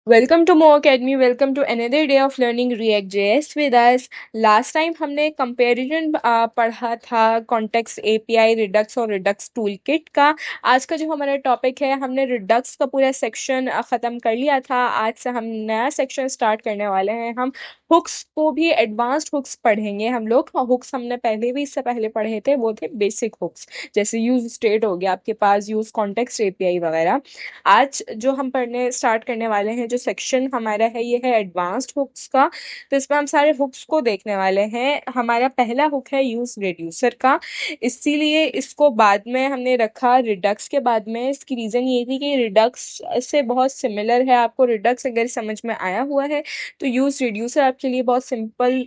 Welcome to Mo academy. Welcome to another day of learning React JS with us. Last time हमने comparison पढ़ा था context API, Redux और Redux toolkit का। आज का जो हमारा टॉपिक है, हमने रिडक्स का पूरा सेक्शन ख़त्म कर लिया था। आज से हम नया सेक्शन स्टार्ट करने वाले हैं। हम हुक्स को भी एडवांस्ड हुक्स पढ़ेंगे। हम लोग हुक्स हमने पहले भी इससे पहले पढ़े थे, वो थे बेसिक हुक्स, जैसे यूज स्टेट हो गया आपके पास, यूज कॉन्टेक्स्ट एपीआई वगैरह। आज जो हम पढ़ने स्टार्ट करने वाले हैं, जो सेक्शन हमारा है, ये है एडवांस्ड हुक्स का। तो इसमें हम सारे हुक्स को देखने वाले हैं। हमारा पहला हुक है यूज रिड्यूसर का, इसीलिए इसको बाद में हमने रखा रिडक्स के बाद में। इसकी रीज़न ये थी कि रिडक्स से बहुत सिमिलर है। आपको रिडक्स अगर समझ में आया हुआ है तो यूज रिड्यूसर आपके लिए बहुत सिंपल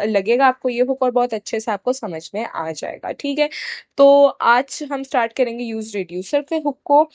लगेगा आपको ये हुक, और बहुत अच्छे से आपको समझ में आ जाएगा। ठीक है, तो आज हम स्टार्ट करेंगे यूज रिड्यूसर के हुक को।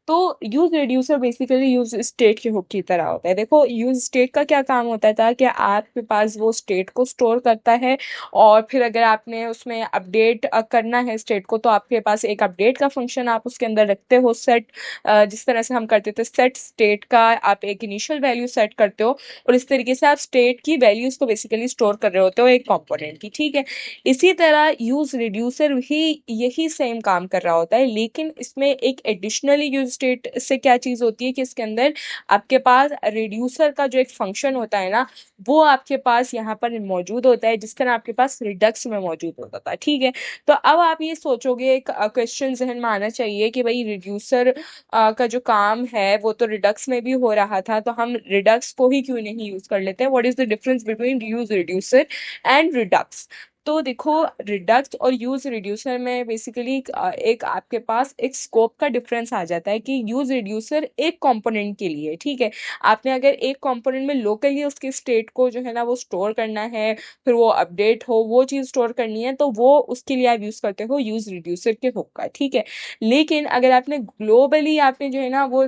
तो use reducer basically use state के हुक की तरह होता है। देखो, यूज स्टेट का क्या काम होता था कि आपके पास वो स्टेट को स्टोर करता है, और फिर अगर आपने उसमें अपडेट करना है स्टेट को, तो आपके पास एक अपडेट का फंक्शन आप उसके अंदर रखते हो। सेट, जिस तरह से हम करते थे सेट स्टेट का, आप एक इनिशियल वैल्यू सेट करते हो, और इस तरीके से आप स्टेट की वैल्यूज को बेसिकली स्टोर कर रहे होते हो एक कंपोनेंट की। ठीक है, इसी तरह यूज रिड्यूसर भी यही सेम काम कर रहा होता है, लेकिन इसमें एक एडिशनली यूज स्टेट से क्या चीज़ होती है कि इसके अंदर आपके पास रिड्यूसर का जो एक फंक्शन होता है ना, वो आपके पास यहाँ पर मौजूद होता है, जिस तरह आपके पास रिडक्स में मौजूद होता था। ठीक है, तो अब आप ये सोचोगे, एक क्वेश्चन जहन में आना चाहिए कि भाई रिड्यूसर का जो काम है वो तो रिडक्स में भी हो रहा था, तो हम रिडक्स को ही क्यों नहीं यूज कर लेते हैं? What is the difference between use reducer and Redux? तो देखो, रिडक्स और यूज रिड्यूसर में बेसिकली एक आपके पास एक स्कोप का डिफरेंस आ जाता है कि यूज रिड्यूसर एक कंपोनेंट के लिए, ठीक है, आपने अगर एक कंपोनेंट में लोकली उसके स्टेट को जो है ना वो स्टोर करना है, फिर वो अपडेट हो, वो चीज़ स्टोर करनी है, तो वो उसके लिए आप यूज़ करते हो यूज रिड्यूसर के हुक का। ठीक है, लेकिन अगर आपने ग्लोबली आपने जो है ना वो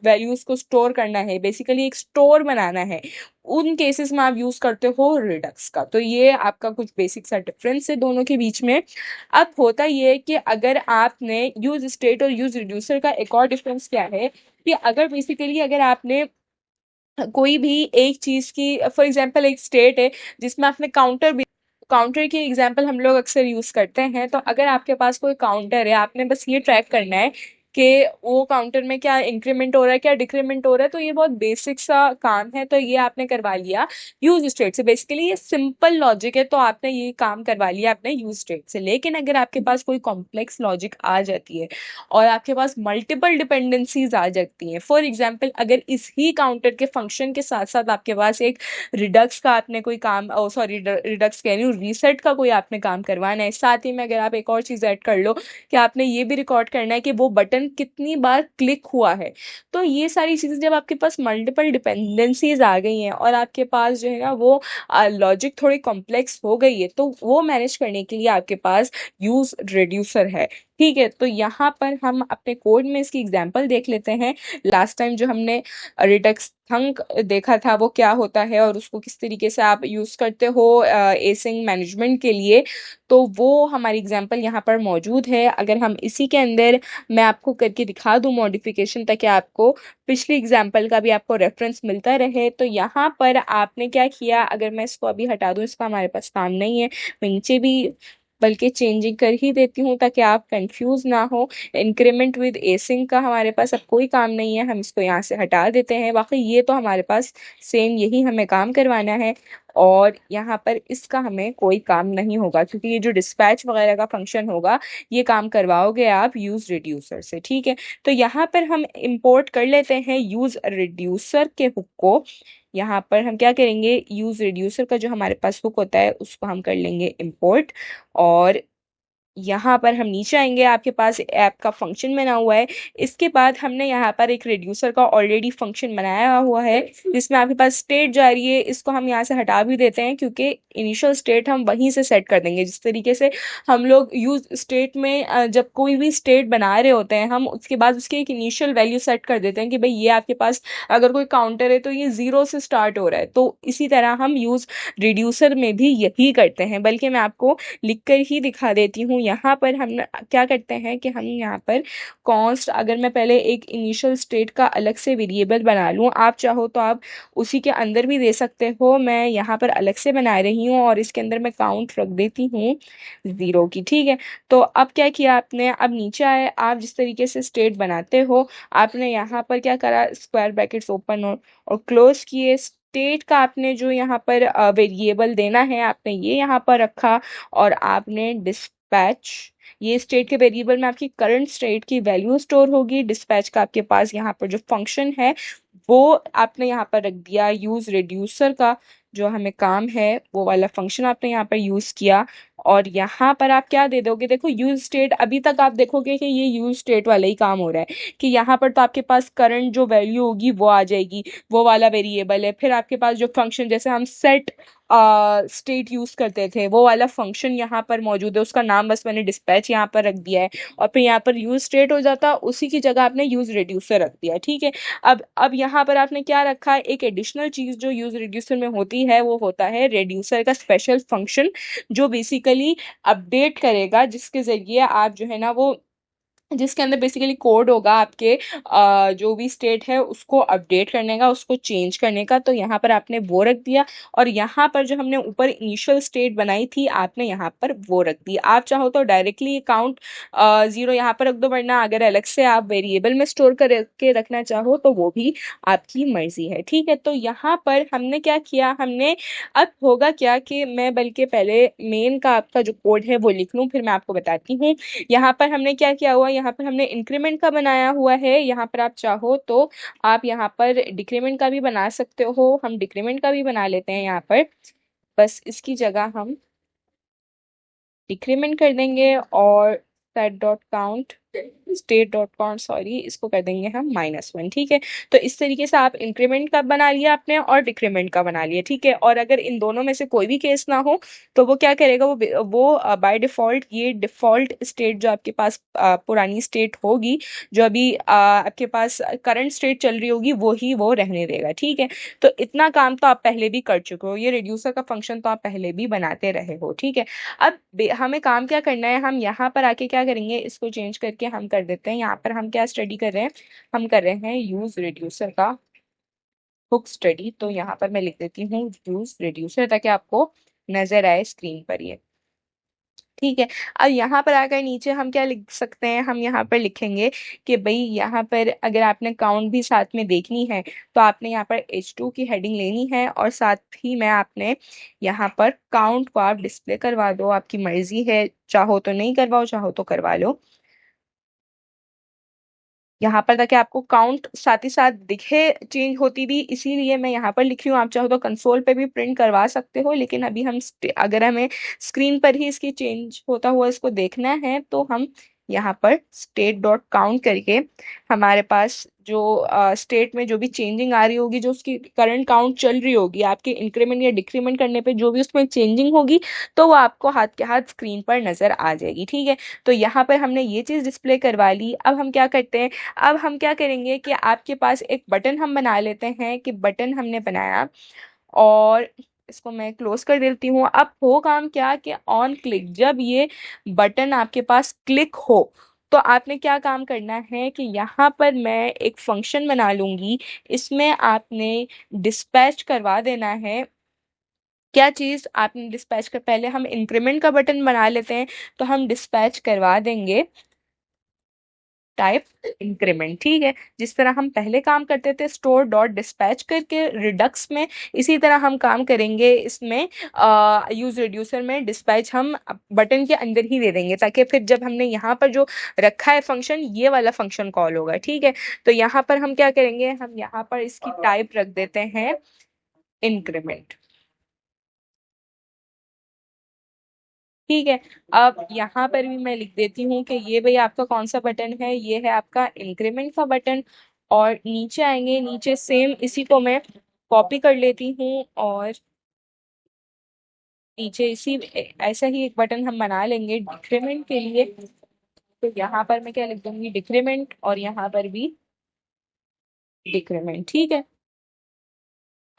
वैल्यूज़ को स्टोर करना है, बेसिकली एक स्टोर बनाना है, उन केसेस में आप यूज करते हो रिडक्स का। तो ये आपका कुछ बेसिक सा डिफरेंस है दोनों के बीच में। अब होता ये है कि अगर आपने यूज स्टेट और यूज रिड्यूसर का एक और डिफरेंस क्या है कि अगर बेसिकली अगर आपने कोई भी एक चीज की, फॉर एग्जांपल एक स्टेट है जिसमें आपने काउंटर की एग्जांपल हम लोग अक्सर यूज करते हैं। तो अगर आपके पास कोई काउंटर है, आपने बस ये ट्रैक करना है कि वो काउंटर में क्या इंक्रीमेंट हो रहा है, क्या डिक्रीमेंट हो रहा है, तो ये बहुत बेसिक सा काम है, तो ये आपने करवा लिया यूज स्टेट से। बेसिकली ये सिंपल लॉजिक है, तो आपने ये काम करवा लिया अपने यूज स्टेट से। लेकिन अगर आपके पास कोई कॉम्प्लेक्स लॉजिक आ जाती है और आपके पास मल्टीपल डिपेंडेंसीज आ जाती हैं, फॉर एग्जाम्पल अगर इस ही काउंटर के फंक्शन के साथ साथ आपके पास एक रिडक्स का आपने कोई काम, सॉरी रिडक्स कह रही हूँ, रीसेट का कोई आपने काम करवाना है, साथ ही में अगर आप एक और चीज़ ऐड कर लो कि आपने ये भी रिकॉर्ड करना है कि वो बटन कितनी बार क्लिक हुआ है, तो ये सारी चीज़ें जब आपके पास मल्टीपल डिपेंडेंसीज आ गई हैं और आपके पास जो है ना वो लॉजिक थोड़ी कॉम्प्लेक्स हो गई है, तो वो मैनेज करने के लिए आपके पास यूज रिड्यूसर है। ठीक है, तो यहाँ पर हम अपने कोड में इसकी एग्जांपल देख लेते हैं। लास्ट टाइम जो हमने रिडक्स थंक देखा था वो क्या होता है और उसको किस तरीके से आप यूज़ करते हो एसिंग मैनेजमेंट के लिए, तो वो हमारी एग्जांपल यहाँ पर मौजूद है। अगर हम इसी के अंदर मैं आपको करके दिखा दूँ मॉडिफिकेशन, ताकि आपको पिछली एग्जांपल का भी आपको रेफरेंस मिलता रहे। तो यहाँ पर आपने क्या किया, अगर मैं इसको अभी हटा दूँ, इसका हमारे पास काम नहीं है, मैं नीचे भी बल्कि चेंजिंग कर ही देती हूँ ताकि आप कंफ्यूज ना हो। इंक्रीमेंट विद एसिंग का हमारे पास अब कोई काम नहीं है, हम इसको यहाँ से हटा देते हैं। बाकी ये तो हमारे पास सेम यही हमें काम करवाना है, और यहाँ पर इसका हमें कोई काम नहीं होगा, क्योंकि ये जो डिस्पैच वगैरह का फंक्शन होगा ये काम करवाओगे आप यूज रिड्यूसर से। ठीक है, तो यहाँ पर हम इंपोर्ट कर लेते हैं यूज रिड्यूसर के हुक को। यहाँ पर हम क्या करेंगे, यूज रिड्यूसर का जो हमारे पास हुक होता है उसको हम कर लेंगे इंपोर्ट, और यहाँ पर हम नीचे आएंगे, आपके पास ऐप का फंक्शन बना हुआ है। इसके बाद हमने यहाँ पर एक रिड्यूसर का ऑलरेडी फंक्शन बनाया हुआ है जिसमें आपके पास स्टेट जा रही है। इसको हम यहाँ से हटा भी देते हैं, क्योंकि इनिशियल स्टेट हम वहीं से सेट कर देंगे। जिस तरीके से हम लोग यूज स्टेट में जब कोई भी स्टेट बना रहे होते हैं, हम उसके बाद उसकी एक इनिशियल वैल्यू सेट कर देते हैं कि भाई ये आपके पास अगर कोई काउंटर है तो ये 0 से स्टार्ट हो रहा है। तो इसी तरह हम यूज रिड्यूसर में भी यही करते हैं, बल्कि मैं आपको लिख कर ही दिखा देती हूँ। यहाँ पर हम क्या करते हैं कि हम यहाँ पर कॉन्स्ट, अगर मैं पहले एक इनिशियल स्टेट का अलग से वेरिएबल बना लूँ, आप चाहो तो आप उसी के अंदर भी दे सकते हो, मैं यहाँ पर अलग से बना रही हूँ और इसके अंदर मैं काउंट रख देती हूँ 0 की। ठीक है, तो अब क्या किया आपने, अब नीचे आए, आप जिस तरीके से स्टेट बनाते हो आपने यहाँ पर क्या करा, स्क्वायर ब्रैकेट्स ओपन और क्लोज किए, स्टेट का आपने जो यहाँ पर वेरिएबल देना है आपने ये यहाँ पर रखा, और आपने डिस्पैच, ये स्टेट के वेरिएबल में आपकी करंट स्टेट की वैल्यू स्टोर होगी, डिस्पैच का आपके पास यहाँ पर जो फंक्शन है वो आपने यहाँ पर रख दिया, यूज रिड्यूसर का जो हमें काम है वो वाला फंक्शन आपने यहाँ पर यूज किया। और यहाँ पर आप क्या दे दोगे, देखो यूज स्टेट, अभी तक आप देखोगे कि ये यूज स्टेट वाला ही काम हो रहा है कि यहाँ पर तो आपके पास करंट जो वैल्यू होगी वो आ जाएगी, वो वाला वेरिएबल है, फिर आपके पास जो फंक्शन, जैसे हम सेट स्टेट यूज करते थे वो वाला फंक्शन यहाँ पर मौजूद है, उसका नाम बस मैंने डिस्पैच यहाँ पर रख दिया है, और फिर यहाँ पर यूज स्टेट हो जाता, उसी की जगह आपने यूज रिड्यूसर रख दिया। ठीक है, अब यहाँ पर आपने क्या रखा है, एक एडिशनल चीज जो यूज रिड्यूसर में होती है वो होता है रेड्यूसर का स्पेशल फंक्शन, जो बेसिकली अपडेट करेगा, जिसके जरिए आप जो है ना वो, जिसके अंदर बेसिकली कोड होगा आपके जो भी स्टेट है उसको अपडेट करने का, उसको चेंज करने का, तो यहाँ पर आपने वो रख दिया, और यहाँ पर जो हमने ऊपर इनिशियल स्टेट बनाई थी आपने यहाँ पर वो रख दी। आप चाहो तो डायरेक्टली काउंट 0 यहाँ पर रख दो, वरना अगर अलग से आप वेरिएबल में स्टोर करके रखना चाहो तो वो भी आपकी मर्जी है। ठीक है, तो यहाँ पर हमने क्या किया, हमने, अब होगा क्या कि मैं बल्कि पहले मेन का आपका जो कोड है वो लिख लूँ, फिर मैं आपको बताती हूँ। यहाँ पर हमने क्या किया हुआ, यहाँ पर हमने इंक्रीमेंट का बनाया हुआ है, यहाँ पर आप चाहो तो आप यहाँ पर डिक्रीमेंट का भी बना सकते हो, हम डिक्रीमेंट का भी बना लेते हैं यहाँ पर, बस इसकी जगह हम डिक्रीमेंट कर देंगे, और set dot count, state dot count, sorry, इसको कर देंगे हम -1। ठीक है, तो इस तरीके से आप इंक्रीमेंट का बना लिया आपने और डिक्रीमेंट का बना लिया। ठीक है, और अगर इन दोनों में से कोई भी केस ना हो तो वो क्या करेगा, वो बाय डिफॉल्ट ये डिफॉल्ट स्टेट जो आपके पास पुरानी स्टेट होगी, जो अभी आपके पास करंट स्टेट चल रही होगी, वो ही वो रहने देगा। ठीक है, तो इतना काम तो आप पहले भी कर चुके हो, ये रिड्यूसर का फंक्शन तो आप पहले भी बनाते रहे हो। ठीक है, अब हमें काम क्या करना है, हम यहाँ पर आके क्या करेंगे, इसको चेंज करके हम कर देते हैं, यहाँ पर हम क्या स्टडी कर रहे हैं, हम कर रहे हैं यूज रिड्यूसर का बुक स्टडी, तो यहाँ पर मैं लिख देती हूँ यूज रिड्यूसर ताकि आपको नजर आए स्क्रीन पर ये। ठीक है, अब यहाँ पर आकर नीचे हम क्या लिख सकते हैं, हम यहाँ पर लिखेंगे कि भाई यहाँ पर अगर आपने काउंट भी साथ में देखनी है तो आपने यहाँ पर H2 की हेडिंग लेनी है, और साथ ही में आपने यहाँ पर काउंट को आप डिस्प्ले करवा दो, आपकी मर्जी है, चाहो तो नहीं करवाओ, चाहो तो करवा लो, यहाँ पर ताकि आपको काउंट साथ ही साथ दिखे, चेंज होती भी, इसीलिए मैं यहाँ पर लिखी हूँ, आप चाहो तो कंसोल पे भी प्रिंट करवा सकते हो, लेकिन अभी हम अगर हमें स्क्रीन पर ही इसकी चेंज होता हुआ इसको देखना है तो हम यहाँ पर स्टेट डॉट काउंट करके, हमारे पास जो स्टेट में जो भी चेंजिंग आ रही होगी, जो उसकी करंट काउंट चल रही होगी, आपके इंक्रीमेंट या डिक्रीमेंट करने पे जो भी उसमें चेंजिंग होगी, तो वो आपको हाथ के हाथ स्क्रीन पर नजर आ जाएगी। ठीक है, तो यहाँ पर हमने ये चीज़ डिस्प्ले करवा ली, अब हम क्या करते हैं, अब हम क्या करेंगे कि आपके पास एक बटन हम बना लेते हैं, कि बटन हमने बनाया और इसको मैं क्लोज कर देती हूँ। अब हो काम क्या कि ऑन क्लिक, जब ये बटन आपके पास क्लिक हो तो आपने क्या काम करना है कि यहाँ पर मैं एक फंक्शन बना लूंगी, इसमें आपने डिस्पैच करवा देना है। क्या चीज़ आपने डिस्पैच कर, पहले हम इंक्रीमेंट का बटन बना लेते हैं, तो हम डिस्पैच करवा देंगे टाइप इंक्रीमेंट। ठीक है, जिस तरह हम पहले काम करते थे स्टोर डॉट डिस्पैच करके रिडक्स में, इसी तरह हम काम करेंगे इसमें यूज रिड्यूसर में, डिस्पैच हम बटन के अंदर ही दे देंगे, ताकि फिर जब हमने यहाँ पर जो रखा है फंक्शन, ये वाला फंक्शन कॉल होगा। ठीक है, तो यहाँ पर हम क्या करेंगे, हम यहाँ पर इसकी टाइप रख देते हैं इंक्रीमेंट। ठीक है, अब यहाँ पर भी मैं लिख देती हूँ कि ये भाई आपका कौन सा बटन है, ये है आपका इंक्रीमेंट का बटन, और नीचे आएंगे, नीचे सेम इसी को मैं कॉपी कर लेती हूँ, और नीचे इसी ऐसा ही एक बटन हम बना लेंगे डिक्रीमेंट के लिए, तो यहाँ पर मैं क्या लिख दूंगी, डिक्रीमेंट, और यहाँ पर भी डिक्रीमेंट। ठीक है,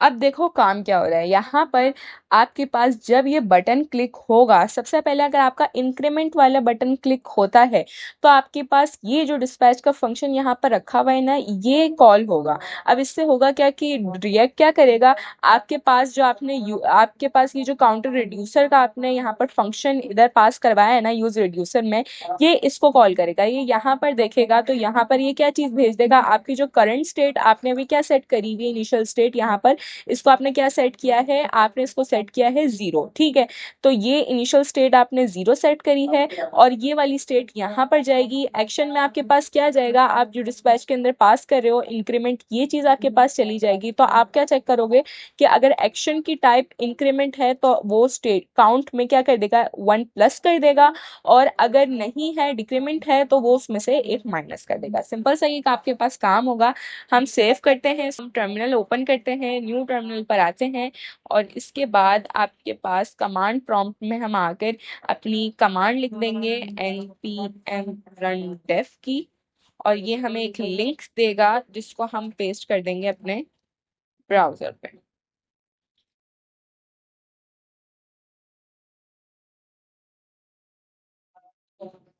अब देखो काम क्या हो रहा है यहाँ पर। आपके पास जब ये बटन क्लिक होगा, सबसे पहले अगर आपका इंक्रीमेंट वाला बटन क्लिक होता है तो आपके पास ये जो डिस्पैच का फंक्शन यहाँ पर रखा हुआ है ना, ये कॉल होगा। अब इससे होगा क्या कि रिएक्ट क्या करेगा, आपके पास जो आपके पास ये जो काउंटर रिड्यूसर का आपने यहाँ पर फंक्शन इधर पास करवाया है ना यूज रिड्यूसर में, ये इसको कॉल करेगा। ये यहाँ पर देखेगा तो यहाँ पर ये क्या चीज भेज देगा, आपकी जो करंट स्टेट आपने अभी क्या सेट करी हुई है, इनिशियल स्टेट यहाँ पर इसको आपने क्या सेट किया है, आपने इसको सेट किया है 0। ठीक है, तो ये इनिशियल स्टेट आपने 0 सेट करी है और ये वाली स्टेट यहाँ पर जाएगी। एक्शन में आपके पास क्या जाएगा, आप जो डिस्पैच के अंदर पास कर रहे हो इंक्रीमेंट, ये चीज आपके पास चली जाएगी। तो आप क्या चेक करोगे कि अगर एक्शन की टाइप इंक्रीमेंट है तो वो स्टेट काउंट में क्या कर देगा, 1 प्लस कर देगा, और अगर नहीं है डिक्रीमेंट है तो वो उसमें से एक माइनस कर देगा। सिंपल सा ये आपके पास काम होगा। हम सेव करते हैं, हम टर्मिनल ओपन करते हैं, न्यू टर्मिनल पर आते हैं और इसके बाद आपके पास कमांड प्रॉम्प्ट में हम आकर अपनी कमांड लिख देंगे npm run def की, और ये हमें एक लिंक देगा जिसको हम पेस्ट कर देंगे अपने ब्राउजर पे।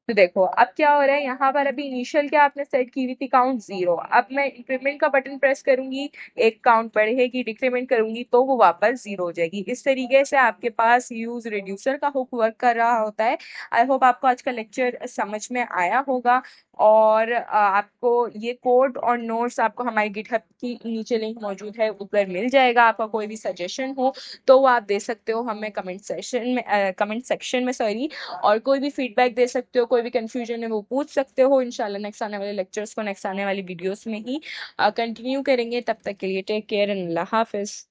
तो देखो अब क्या हो रहा है यहाँ पर, अभी इनिशियल क्या आपने सेट की हुई थी, काउंट 0। अब मैं इंक्रीमेंट का बटन प्रेस करूंगी, एक काउंट बढ़ेगी, डिक्रीमेंट करूंगी तो वो वापस 0 हो जाएगी। इस तरीके से आपके पास यूज रिड्यूसर का हुक वर्क कर रहा होता है। आई होप आपको आज का लेक्चर समझ में आया होगा, और आपको ये कोड और नोट्स आपको हमारी गिटहब की नीचे लिंक मौजूद है ऊपर मिल जाएगा। आपका कोई भी सजेशन हो तो वो आप दे सकते हो हमें कमेंट सेक्शन में सॉरी, और कोई भी फीडबैक दे सकते हो, कोई भी कंफ्यूजन है वो पूछ सकते हो। इंशाल्लाह नेक्स्ट आने वाले लेक्चर्स को नेक्स्ट आने वाली वीडियोस में ही कंटिन्यू करेंगे। तब तक के लिए टेक केयर एंड अल्लाह हाफिज।